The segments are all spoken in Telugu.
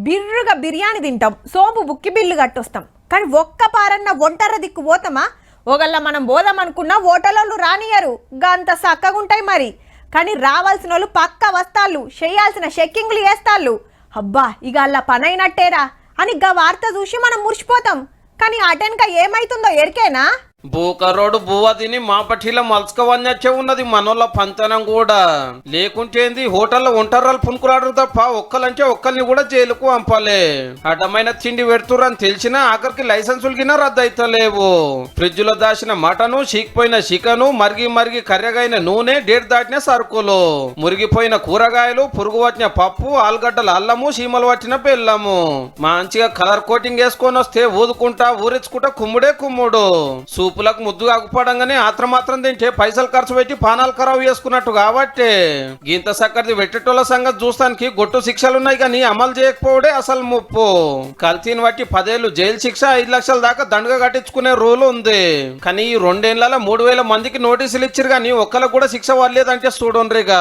బిర్రుగా బిర్యానీ తింటాం, సోపు బుక్కి బిల్లు కట్టొస్తాం. కానీ ఒక్క పారన్న ఒంటర దిక్కు పోతామా? ఒకళ్ళ మనం పోదాం అనుకున్నా ఓటలోళ్ళు రానియరు, గంత సక్కగుంటాయి మరి. కానీ రావాల్సిన వాళ్ళు పక్క వస్తాళ్ళు, చేయాల్సిన చెక్కింగ్లు చేస్తాళ్ళు. అబ్బా ఇక అలా పనైనట్టేరా అని గా వార్త చూసి మనం మురిసిపోతాం. కానీ అటెన్క ఏమైతుందో ఎరికేనా? బూకరోడు బువ్వ తిని మా పట్టిలో మలుచుకోవచ్చే ఉన్నది మనోళ్ళ పంతనం కూడా. లేకుంటేంది హోటల్లో ఒంటర్రాలు పునుకులాడరు తప్ప ఒక్కలంటే ఒక్కరిని కూడా జైలుకు పంపాలే. అడ్డమైన తిండి పెడుతురని తెలిసినా ఆఖరికి లైసెన్సులు గిన రద్దు అయితలేవు. ఫ్రిడ్జ్ లో దాచిన మటను, చీకిపోయిన చికెను, మరిగి కర్రెగైన నూనె, డేట్ దాటిన సరుకులు, మురిగిపోయిన కూరగాయలు, పురుగు పట్టిన పప్పు, ఆలుగడ్డల అల్లము, చీమలు పట్టిన బెల్లము. మంచిగా కలర్ కోటింగ్ వేసుకొని వస్తే ఊదుకుంటా ఊరెచ్చుకుంటా కుమ్ముడే కుమ్ముడు. సూపులకు ముద్దు కాకపోవడంగానే మాత్రం తింటే పైసలు ఖర్చు పెట్టి పానాలు ఖరాబు చేసుకున్నట్టు కాబట్టి గింత సక్కడిది వెట్టేటోళ్ళ సంగతి చూస్తానికి గొట్టు శిక్షలున్నాయి కానీ అమలు చేయకపోవడే అసలు ముప్పు. కల్తీని బట్టి 10 ఏళ్ళు జైలు శిక్ష, 5 లక్షల దాకా దండగా కట్టించుకునే రూల్ ఉంది. కానీ ఈ 2 ఏళ్లలో 3000 మందికి నోటీసులు ఇచ్చారు కానీ ఒక్కరికి కూడా శిక్ష పడలేదంటే చూడండిగా.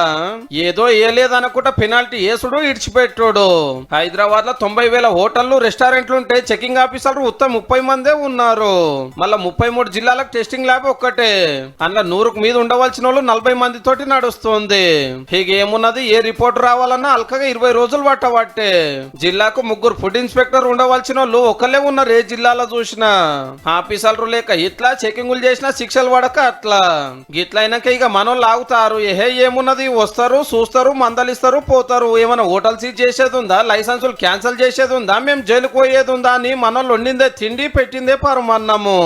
ఏదో ఏలేదనుకుంటా పెనాల్టీ ఏసుడు ఇడిచిపెట్టాడు. హైదరాబాద్ లో 90,000 హోటళ్లు, రెస్టారెంట్లు ఉంటే చెకింగ్ ఆఫీసర్లు ఉత్తమ 30 మందే ఉన్నారు. మళ్ళా 33 జిల్లాలకు టెస్టింగ్ ల్యాబ్ ఒక్కటే. అందులో 100కు మీద ఉండవలసిన వాళ్ళు 40 మంది తోటి నడుస్తుంది. ఏమున్నది, ఏ రిపోర్ట్ రావాలన్నా అల్కగా 20 రోజులు పట్టబట్టే. జిల్లాకు 3 ఫుడ్ ఇన్స్పెక్టర్ ఉండవలసిన వాళ్ళు ఒకళ్ళే ఉన్నారు ఏ జిల్లాలో చూసినా. ఆఫీసర్లు లేక ఇట్లా చెకింగులు చేసినా శిక్షలు పడక అట్లా. గిట్లా అయినాక ఇక మనోళ్ళు ఆగుతారు. ఏమున్నది, వస్తారు, చూస్తారు, మందలిస్తారు, పోతారు. ఏమైనా హోటల్ సీజ్ చేసేది ఉందా, లైసెన్సులు క్యాన్సిల్ చేసేది ఉందా, మేము జైలుకు పోయేది ఉందా అని మనోళ్ళు వండిందే తిండి, పెట్టిందే పరమన్నము.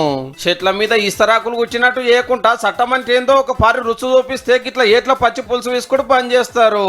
చెట్ల మీద ఇస్తరాకులు గుచ్చినట్టు ఏకుంటా చట్టం అంటే ఏందో ఒక పారి రుచి చూపిస్తే గిట్లా ఏట్ల పచ్చి పులుసు వేసుకుని పని చేస్తారు.